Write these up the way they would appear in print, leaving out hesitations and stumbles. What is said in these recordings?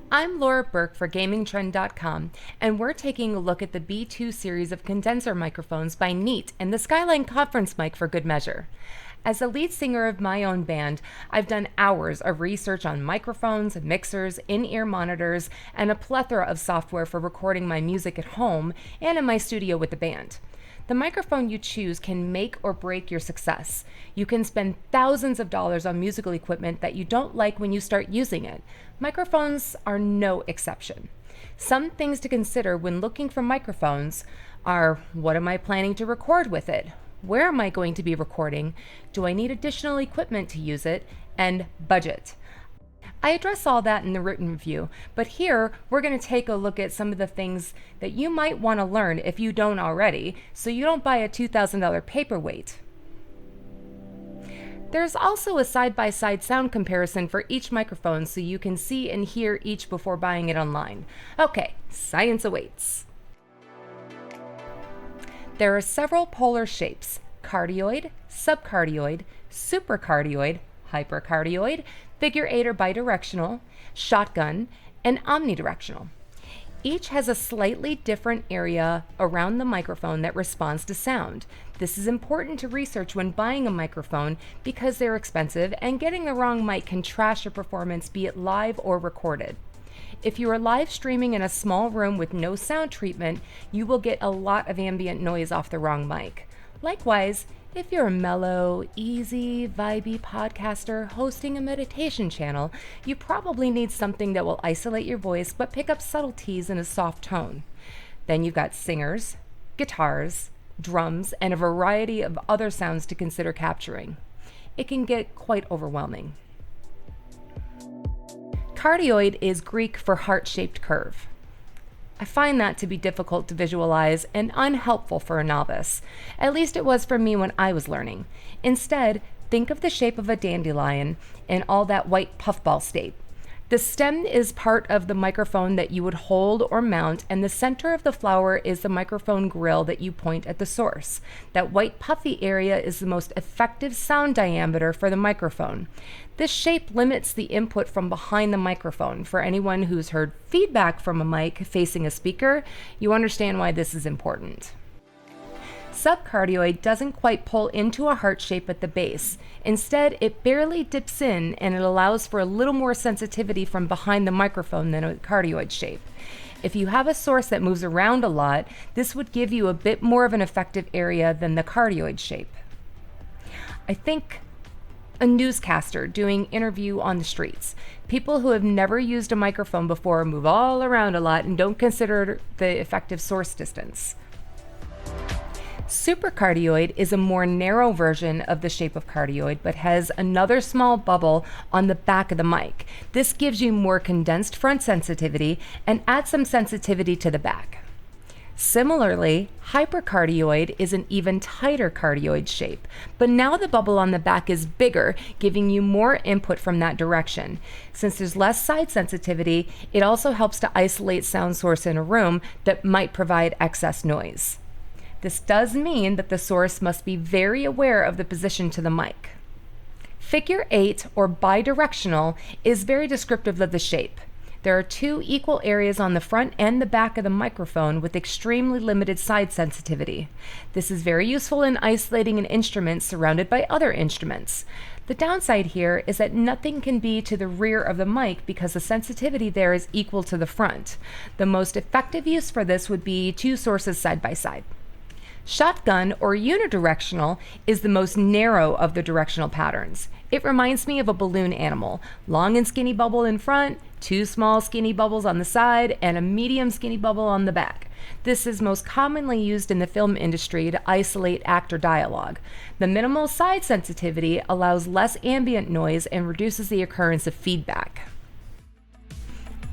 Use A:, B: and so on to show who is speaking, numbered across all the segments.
A: I'm Laura Burke for GamingTrend.com, and we're taking a look at the B2 series of condenser microphones by Neat and the Skyline conference mic for good measure. As a lead singer of my own band, I've done hours of research on microphones, mixers, in-ear monitors, and a plethora of software for recording my music at home and in my studio with the band. The microphone you choose can make or break your success. You can spend thousands of dollars on musical equipment that you don't like when you start using it. Microphones are no exception. Some things to consider when looking for microphones are: what am I planning to record with it? Where am I going to be recording? Do I need additional equipment to use it? And budget. I address all that in the written review, but here we're going to take a look at some of the things that you might want to learn if you don't already, so you don't buy a $2,000 paperweight. There's also a side-by-side sound comparison for each microphone so you can see and hear each before buying it online. Okay, science awaits. There are several polar shapes: cardioid, subcardioid, supercardioid, hypercardioid, figure 8 or bidirectional, shotgun, and omnidirectional. Each has a slightly different area around the microphone that responds to sound. This is important to research when buying a microphone because they're expensive, and getting the wrong mic can trash your performance, be it live or recorded. If you are live streaming in a small room with no sound treatment, you will get a lot of ambient noise off the wrong mic. Likewise, if you're a mellow, easy, vibey podcaster hosting a meditation channel, you probably need something that will isolate your voice but pick up subtleties in a soft tone. Then you've got singers, guitars, drums, and a variety of other sounds to consider capturing. It can get quite overwhelming. Cardioid is Greek for heart-shaped curve. I find that to be difficult to visualize and unhelpful for a novice. At least it was for me when I was learning. Instead, think of the shape of a dandelion and all that white puffball state. The stem is part of the microphone that you would hold or mount, and the center of the flower is the microphone grill that you point at the source. That white puffy area is the most effective sound diameter for the microphone. This shape limits the input from behind the microphone. For anyone who's heard feedback from a mic facing a speaker, you understand why this is important. Subcardioid doesn't quite pull into a heart shape at the base. Instead, it barely dips in, and it allows for a little more sensitivity from behind the microphone than a cardioid shape. If you have a source that moves around a lot, this would give you a bit more of an effective area than the cardioid shape. I think a newscaster doing interview on the streets. People who have never used a microphone before move all around a lot and don't consider the effective source distance. Supercardioid is a more narrow version of the shape of cardioid, but has another small bubble on the back of the mic. This gives you more condensed front sensitivity and adds some sensitivity to the back. Similarly, hypercardioid is an even tighter cardioid shape, but now the bubble on the back is bigger, giving you more input from that direction. Since there's less side sensitivity, it also helps to isolate sound source in a room that might provide excess noise. This does mean that the source must be very aware of the position to the mic. Figure 8 or bidirectional is very descriptive of the shape. There are two equal areas on the front and the back of the microphone with extremely limited side sensitivity. This is very useful in isolating an instrument surrounded by other instruments. The downside here is that nothing can be to the rear of the mic because the sensitivity there is equal to the front. The most effective use for this would be two sources side by side. Shotgun or unidirectional is the most narrow of the directional patterns. It reminds me of a balloon animal: long and skinny bubble in front, two small skinny bubbles on the side, and a medium skinny bubble on the back. This is most commonly used in the film industry to isolate actor dialogue. The minimal side sensitivity allows less ambient noise and reduces the occurrence of feedback.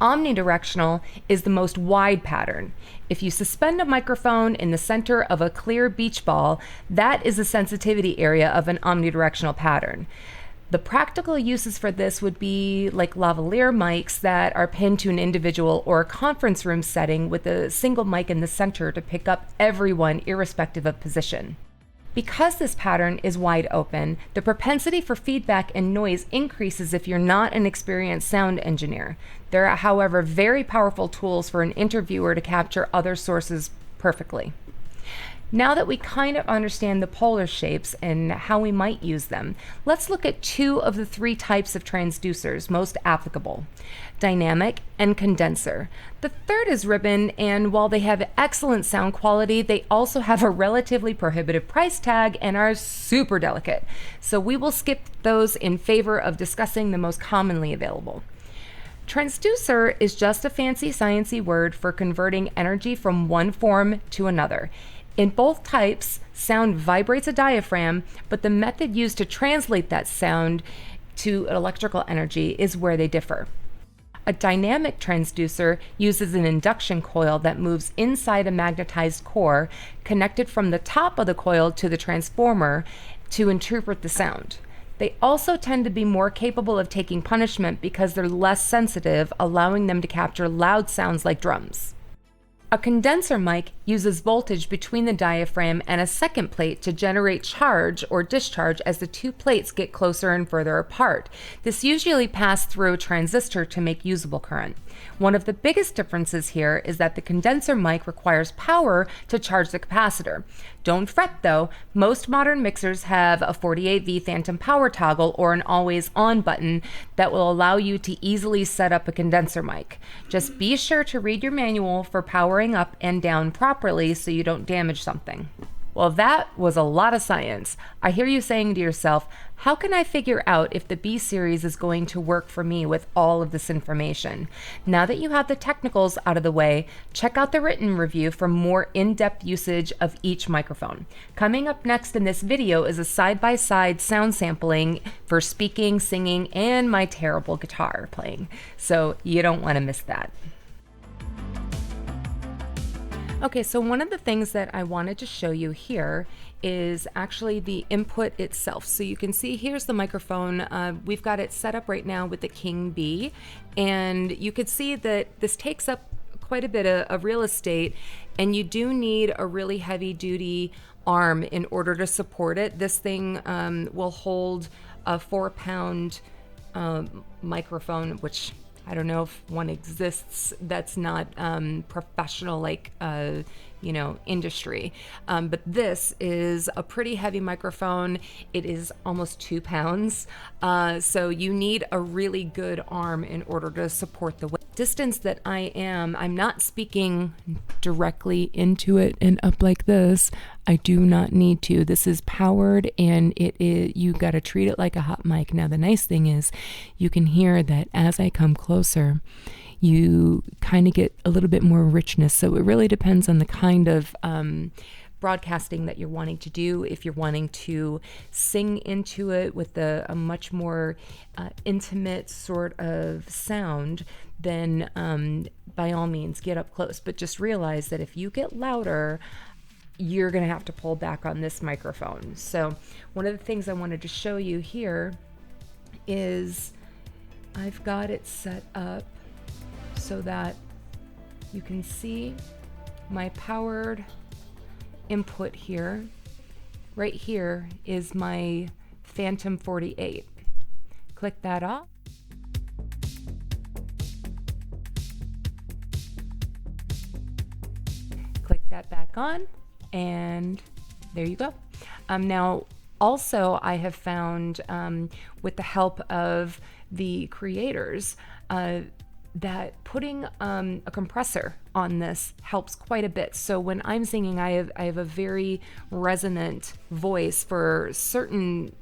A: Omnidirectional is the most wide pattern. If you suspend a microphone in the center of a clear beach ball, that is the sensitivity area of an omnidirectional pattern. The practical uses for this would be like lavalier mics that are pinned to an individual or a conference room setting with a single mic in the center to pick up everyone irrespective of position. Because this pattern is wide open, the propensity for feedback and noise increases if you're not an experienced sound engineer. There are, however, very powerful tools for an interviewer to capture other sources perfectly. Now that we kind of understand the polar shapes and how we might use them, let's look at two of the three types of transducers most applicable: dynamic and condenser. The third is ribbon, and while they have excellent sound quality, they also have a relatively prohibitive price tag and are super delicate. So we will skip those in favor of discussing the most commonly available. Transducer is just a fancy sciencey word for converting energy from one form to another. In both types, sound vibrates a diaphragm, but the method used to translate that sound to electrical energy is where they differ. A dynamic transducer uses an induction coil that moves inside a magnetized core connected from the top of the coil to the transformer to interpret the sound. They also tend to be more capable of taking punishment because they're less sensitive, allowing them to capture loud sounds like drums. A condenser mic uses voltage between the diaphragm and a second plate to generate charge or discharge as the two plates get closer and further apart. This usually passes through a transistor to make usable current. One of the biggest differences here is that the condenser mic requires power to charge the capacitor. Don't fret though, most modern mixers have a 48V phantom power toggle or an always on button that will allow you to easily set up a condenser mic. Just be sure to read your manual for powering up and down properly so you don't damage something. Well, that was a lot of science. I hear you saying to yourself, how can I figure out if the B series is going to work for me with all of this information? Now that you have the technicals out of the way, check out the written review for more in-depth usage of each microphone. Coming up next in this video is a side-by-side sound sampling for speaking, singing, and my terrible guitar playing. So you don't want to miss that. Okay, so one of the things that I wanted to show you here is actually the input itself. So you can see here's the microphone. We've got it set up right now with the King Bee, and you can see that this takes up quite a bit of real estate, and you do need a really heavy duty arm in order to support it. This thing will hold a 4-pound microphone, which I don't know if one exists that's not professional, like industry. But this is a pretty heavy microphone. It is almost 2 pounds. So you need a really good arm in order to support the weight. Distance that I'm not speaking directly into it and up like this. I do not need to. This is powered, and you got to treat it like a hot mic. Now the nice thing is you can hear that as I come closer, you kind of get a little bit more richness. So it really depends on the kind of broadcasting that you're wanting to do. If you're wanting to sing into it with a much more intimate sort of sound, then by all means get up close. But just realize that if you get louder, you're going to have to pull back on this microphone. So one of the things I wanted to show you here is I've got it set up so that you can see my powered input here. Right here is my Phantom 48. Click that off. Click that back on, and there you go. Now, also, I have found with the help of the creators that putting a compressor on this helps quite a bit. So when I'm singing, I have a very resonant voice for certain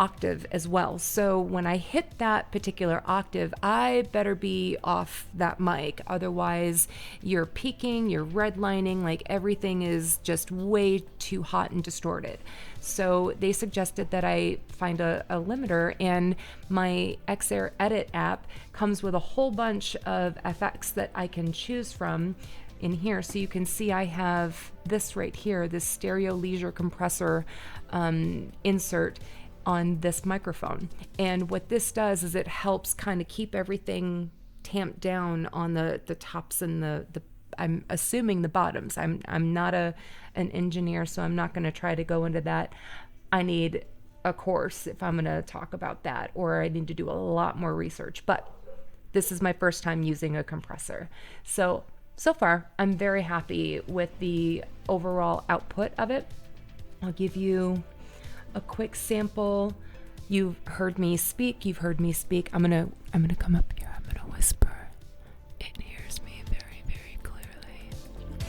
A: octave as well. So when I hit that particular octave, I better be off that mic. Otherwise, you're peaking, you're redlining, like everything is just way too hot and distorted. So they suggested that I find a limiter, and my Xair Edit app comes with a whole bunch of effects that I can choose from in here. So you can see I have this right here, this stereo leisure compressor insert on this microphone. And what this does is it helps kind of keep everything tamped down on the tops and the I'm assuming the bottoms. I'm not an engineer, so I'm not going to try to go into that. I need a course if I'm going to talk about that, or I need to do a lot more research. But this is my first time using a compressor. So far, I'm very happy with the overall output of it. I'll give you a quick sample. You've heard me speak. I'm gonna come up here. I'm gonna whisper. It hears me very, very clearly,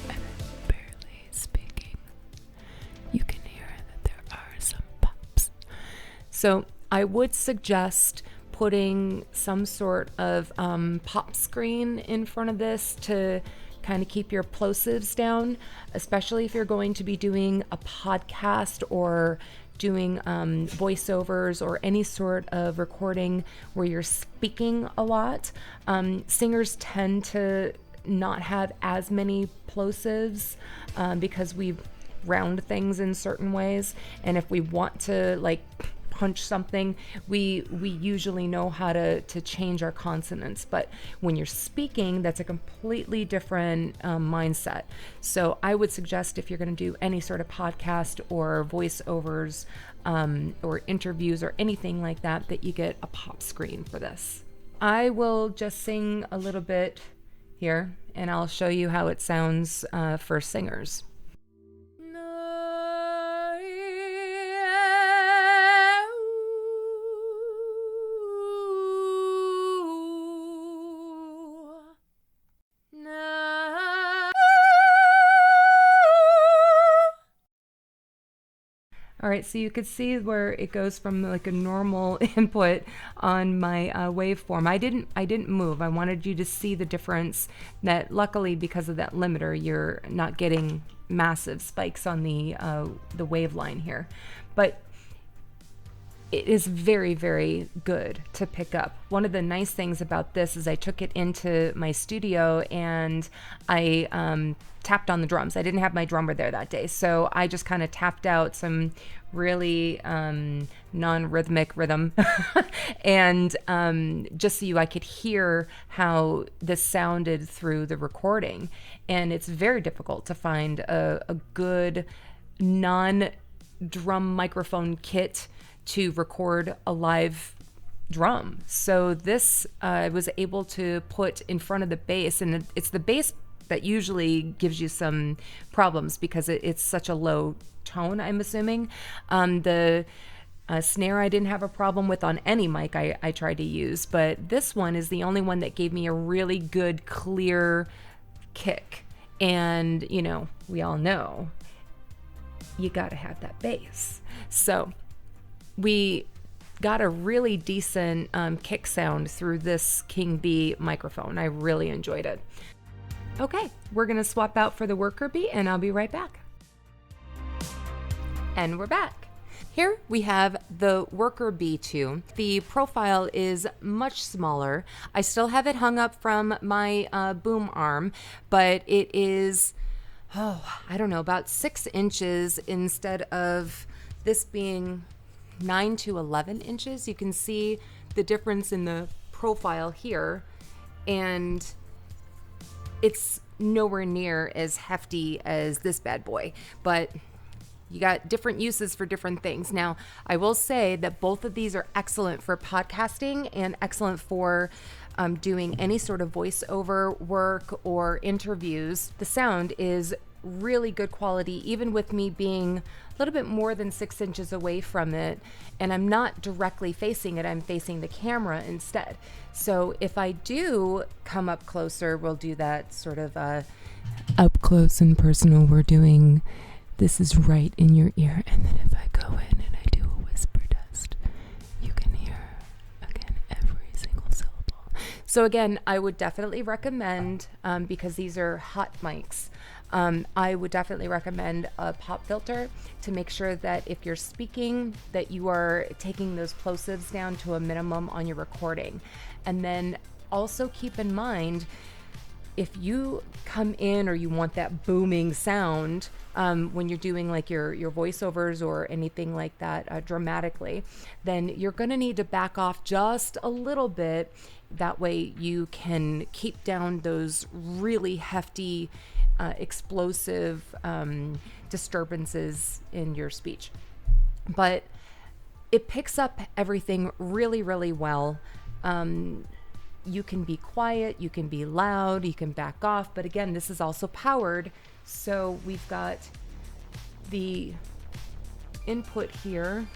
A: and I'm barely speaking. You can hear that there are some pops. So I would suggest putting some sort of pop screen in front of this to kind of keep your plosives down, especially if you're going to be doing a podcast or doing voiceovers or any sort of recording where you're speaking a lot. Singers tend to not have as many plosives because we round things in certain ways, and if we want to like punch something, we usually know how to change our consonants. But when you're speaking, that's a completely different mindset. So I would suggest, if you're going to do any sort of podcast or voiceovers or interviews or anything like that, that you get a pop screen for this. I will just sing a little bit here, and I'll show you how it sounds for singers. All right, so you could see where it goes from like a normal input on my waveform. I didn't move. I wanted you to see the difference. That luckily, because of that limiter, you're not getting massive spikes on the wave line here. But it is very, very good to pick up. One of the nice things about this is I took it into my studio and I tapped on the drums. I didn't have my drummer there that day, so I just kind of tapped out some really non-rhythmic rhythm and just so I could hear how this sounded through the recording. And it's very difficult to find a good non-drum microphone kit to record a live drum. So this I was able to put in front of the bass, and it's the bass that usually gives you some problems because it's such a low tone, I'm assuming. The snare I didn't have a problem with on any mic I tried to use, but this one is the only one that gave me a really good, clear kick. And, you know, we all know you gotta have that bass. So we got a really decent kick sound through this King Bee microphone. I really enjoyed it. Okay, we're gonna swap out for the Worker Bee, and I'll be right back. And we're back. Here we have the Worker Bee II. The profile is much smaller. I still have it hung up from my boom arm, but it is, I don't know, about 6 inches instead of this being 9 to 11 inches. You can see the difference in the profile here, and it's nowhere near as hefty as this bad boy, but you got different uses for different things. Now, I will say that both of these are excellent for podcasting and excellent for doing any sort of voiceover work or interviews. The sound is really good quality, even with me being a little bit more than 6 inches away from it, and I'm not directly facing it, I'm facing the camera instead. So if I do come up closer, we'll do that sort of up close and personal. We're doing this is right in your ear, and then if I go in and I do a whisper test, you can hear again every single syllable. So again, I would definitely recommend, because these are hot mics, I would definitely recommend a pop filter to make sure that if you're speaking, that you are taking those plosives down to a minimum on your recording. And then also keep in mind, if you come in or you want that booming sound when you're doing like your voiceovers or anything like that dramatically, then you're going to need to back off just a little bit that way you can keep down those really hefty, explosive disturbances in your speech. But it picks up everything really, really well. You can be quiet, you can be loud, you can back off. But again, this is also powered. So we've got the input here,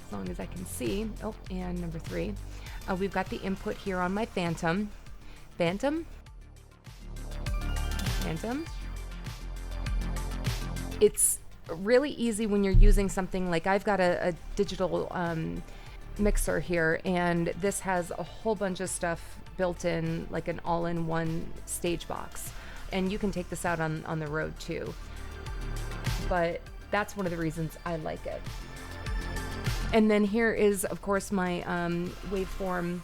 A: as long as I can see. Oh, and number 3. We've got the input here on my Phantom. It's really easy when you're using something like I've got a digital mixer here, and this has a whole bunch of stuff built in, like an all-in-one stage box. And you can take this out on the road too. But that's one of the reasons I like it. And then here is, of course, my waveform.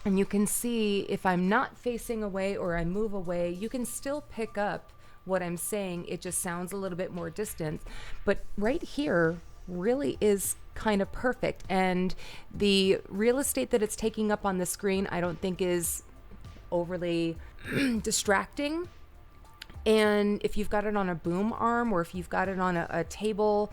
A: And you can see if I'm not facing away or I move away, you can still pick up what I'm saying. It just sounds a little bit more distant. But right here really is kind of perfect. And the real estate that it's taking up on the screen, I don't think is overly distracting. And if you've got it on a boom arm or if you've got it on a table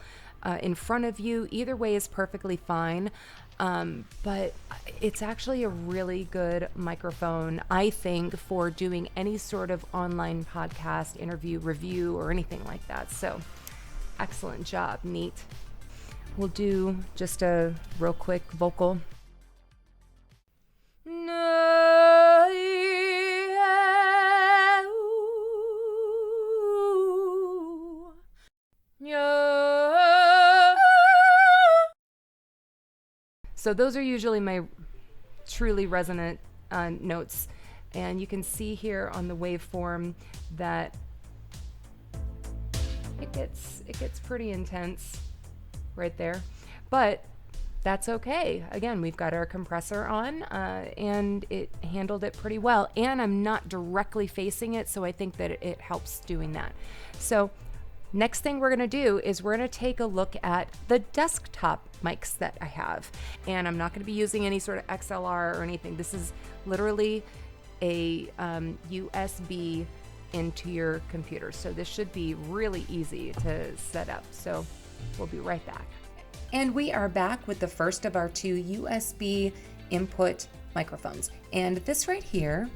A: in front of you, either way is perfectly fine. But it's actually a really good microphone, I think, for doing any sort of online podcast, interview, review, or anything like that. So excellent job, Neat. We'll do just a real quick vocal. So those are usually my truly resonant notes. And you can see here on the waveform that it gets pretty intense right there. But that's okay. Again, we've got our compressor on and it handled it pretty well. And I'm not directly facing it, so I think that it helps doing that. So next thing we're going to do is we're going to take a look at the desktop mics that I have. And I'm not going to be using any sort of XLR or anything. This is literally a USB into your computer. So this should be really easy to set up. So we'll be right back. And we are back with the first of our 2 USB input microphones. And this right here,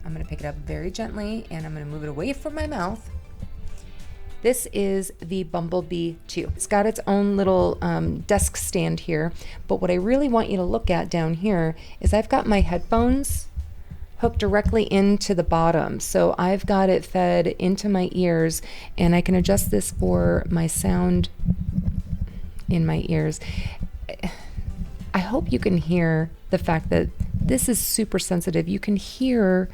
A: I'm going to pick it up very gently and I'm going to move it away from my mouth. This is the Bumblebee II. It's got its own little desk stand here, but what I really want you to look at down here is I've got my headphones hooked directly into the bottom. So I've got it fed into my ears, and I can adjust this for my sound in my ears. I hope you can hear the fact that this is super sensitive. You can hear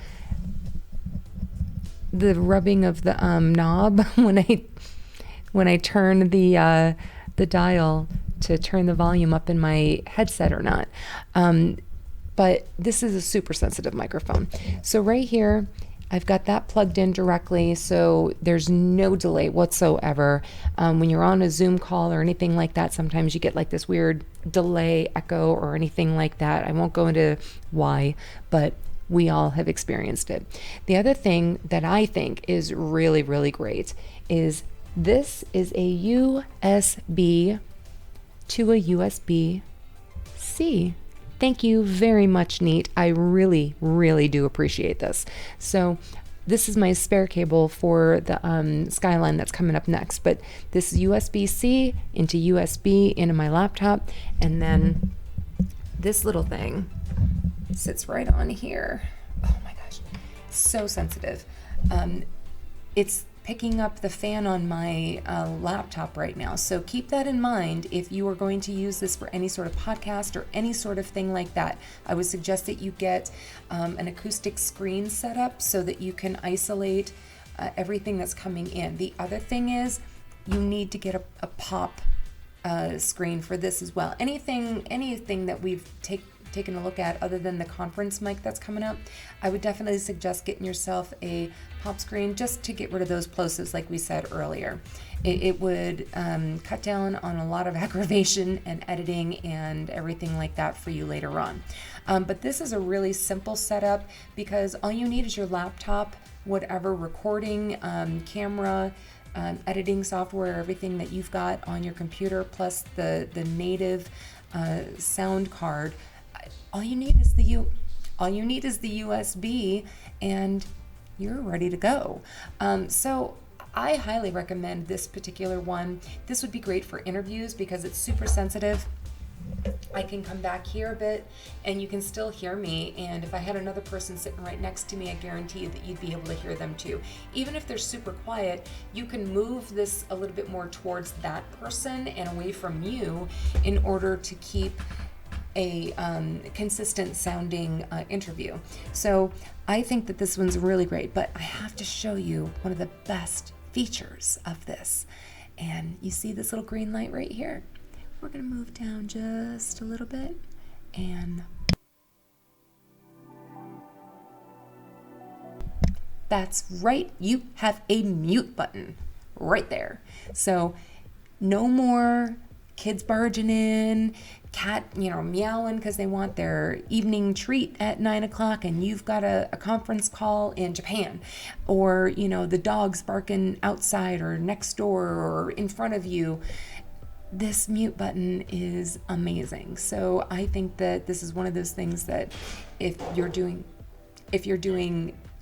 A: the rubbing of the knob when I turn the dial to turn the volume up in my headset or not. But this is a super sensitive microphone. So right here, I've got that plugged in directly, so there's no delay whatsoever. When you're on a Zoom call or anything like that, sometimes you get like this weird delay, echo, or anything like that. I won't go into why, but we all have experienced it. The other thing that I think is really, really great is this is a USB to a USB-C. Thank you very much, Neat. I really, really do appreciate this. So this is my spare cable for the Skyline that's coming up next, but this is USB-C into USB into my laptop, and then this little thing sits right on here. Oh my gosh, so sensitive. It's picking up the fan on my laptop right now. So keep that in mind if you are going to use this for any sort of podcast or any sort of thing like that. I would suggest that you get an acoustic screen set up so that you can isolate everything that's coming in. The other thing is you need to get a pop screen for this as well. Anything that we've taken a look at, other than the conference mic that's coming up, I would definitely suggest getting yourself a pop screen just to get rid of those plosives like we said earlier. It would cut down on a lot of aggravation and editing and everything like that for you later on. But this is a really simple setup because all you need is your laptop, whatever recording, camera, editing software, everything that you've got on your computer, plus the native sound card. All you need is the USB, and you're ready to go. So I highly recommend this particular one. This would be great for interviews because it's super sensitive. I can come back here a bit and you can still hear me, and if I had another person sitting right next to me, I guarantee you that you'd be able to hear them too. Even if they're super quiet, you can move this a little bit more towards that person and away from you in order to keep a consistent sounding interview. So I think that this one's really great, but I have to show you one of the best features of this. And you see this little green light right here? We're gonna move down just a little bit, and that's right, you have a mute button right there. So no more kids barging in, cat, meowing because they want their evening treat at 9 o'clock and you've got a conference call in Japan, or, the dogs barking outside or next door or in front of you. This mute button is amazing. So I think that this is one of those things that if you're doing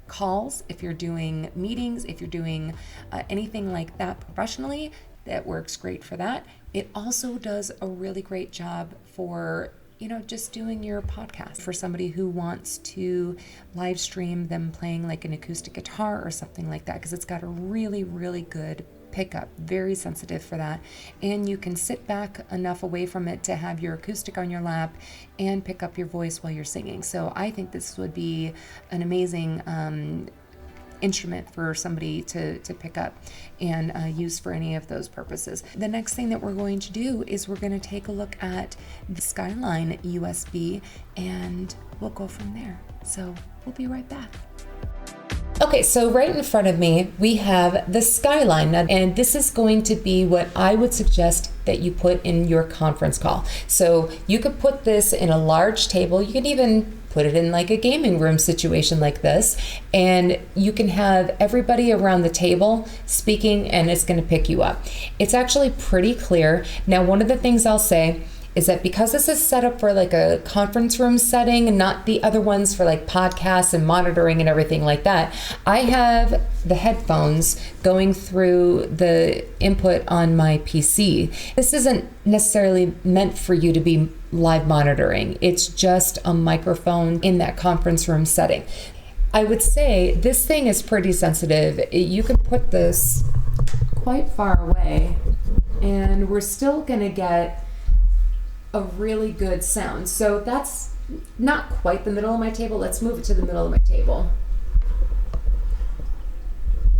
A: calls, if you're doing meetings, if you're doing anything like that professionally, that works great for that. It also does a really great job for, just doing your podcast for somebody who wants to live stream them playing like an acoustic guitar or something like that, because it's got a really, really good pickup, very sensitive for that, and you can sit back enough away from it to have your acoustic on your lap and pick up your voice while you're singing. So I think this would be an amazing instrument for somebody to pick up and use for any of those purposes. The next thing that we're going to do is we're going to take a look at the Skyline USB, and we'll go from there. So we'll be right back. Okay, so right in front of me, we have the Skyline, and this is going to be what I would suggest that you put in your conference call. So you could put this in a large table. You could even put it in like a gaming room situation like this, and you can have everybody around the table speaking, and it's going to pick you up. It's actually pretty clear. Now, one of the things I'll say is that because this is set up for like a conference room setting and not the other ones for like podcasts and monitoring and everything like that, I have the headphones going through the input on my PC. This isn't necessarily meant for you to be live monitoring. It's just a microphone in that conference room setting. I would say this thing is pretty sensitive. You can put this quite far away and we're still gonna get a really good sound. So that's not quite the middle of my table. Let's move it to the middle of my table.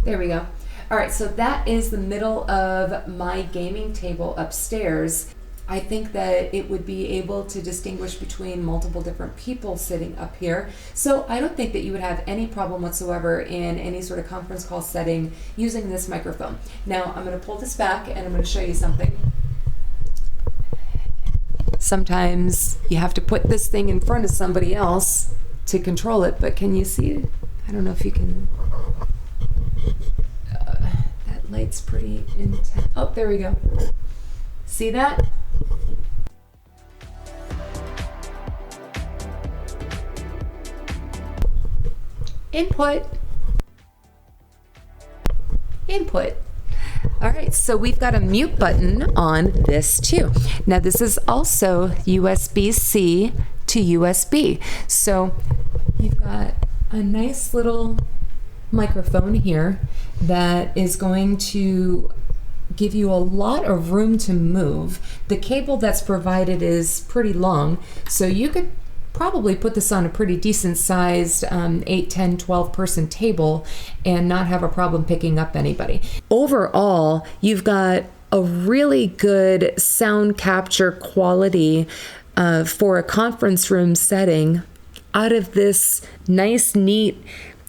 A: There we go. All right, so that is the middle of my gaming table upstairs. I think that it would be able to distinguish between multiple different people sitting up here. So I don't think that you would have any problem whatsoever in any sort of conference call setting using this microphone. Now I'm going to pull this back and I'm going to show you something. Sometimes you have to put this thing in front of somebody else to control it, but can you see it? I don't know if you can. That light's pretty intense. Oh, there we go. See that? Input. All right, so we've got a mute button on this too. Now this is also USB-C to USB. So you've got a nice little microphone here that is going to give you a lot of room to move. The cable that's provided is pretty long, so you could probably put this on a pretty decent sized 8, 10, 12 person table and not have a problem picking up anybody. Overall, you've got a really good sound capture quality for a conference room setting out of this nice, neat,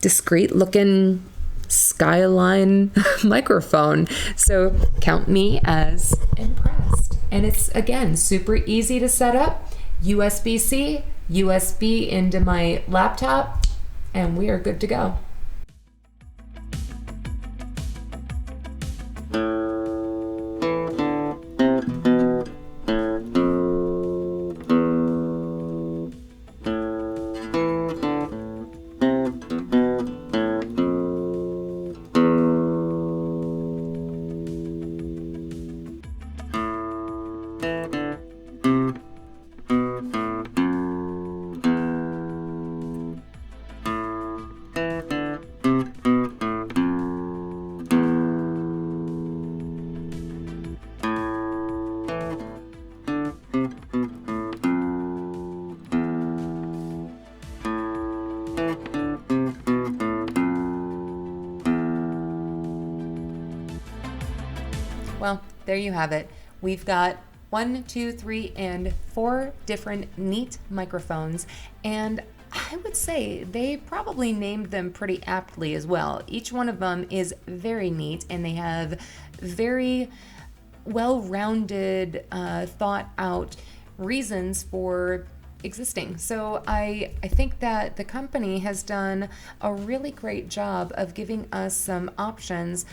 A: discreet looking Skyline microphone. So count me as impressed. And it's, again, super easy to set up. USB-C, USB into my laptop, and we are good to go. Well, there you have it. We've got 1, 2, 3, and 4 different neat microphones, and I would say they probably named them pretty aptly as well. Each one of them is very neat, and they have very well-rounded, thought-out reasons for existing. So I think that the company has done a really great job of giving us some options.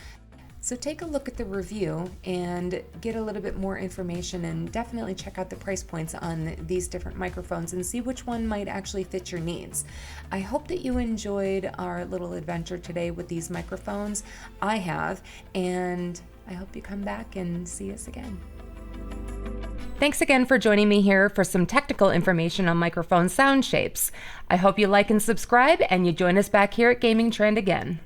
A: So take a look at the review and get a little bit more information, and definitely check out the price points on these different microphones and see which one might actually fit your needs. I hope that you enjoyed our little adventure today with these microphones. I have, and I hope you come back and see us again. Thanks again for joining me here for some technical information on microphone sound shapes. I hope you like and subscribe, and you join us back here at Gaming Trend again.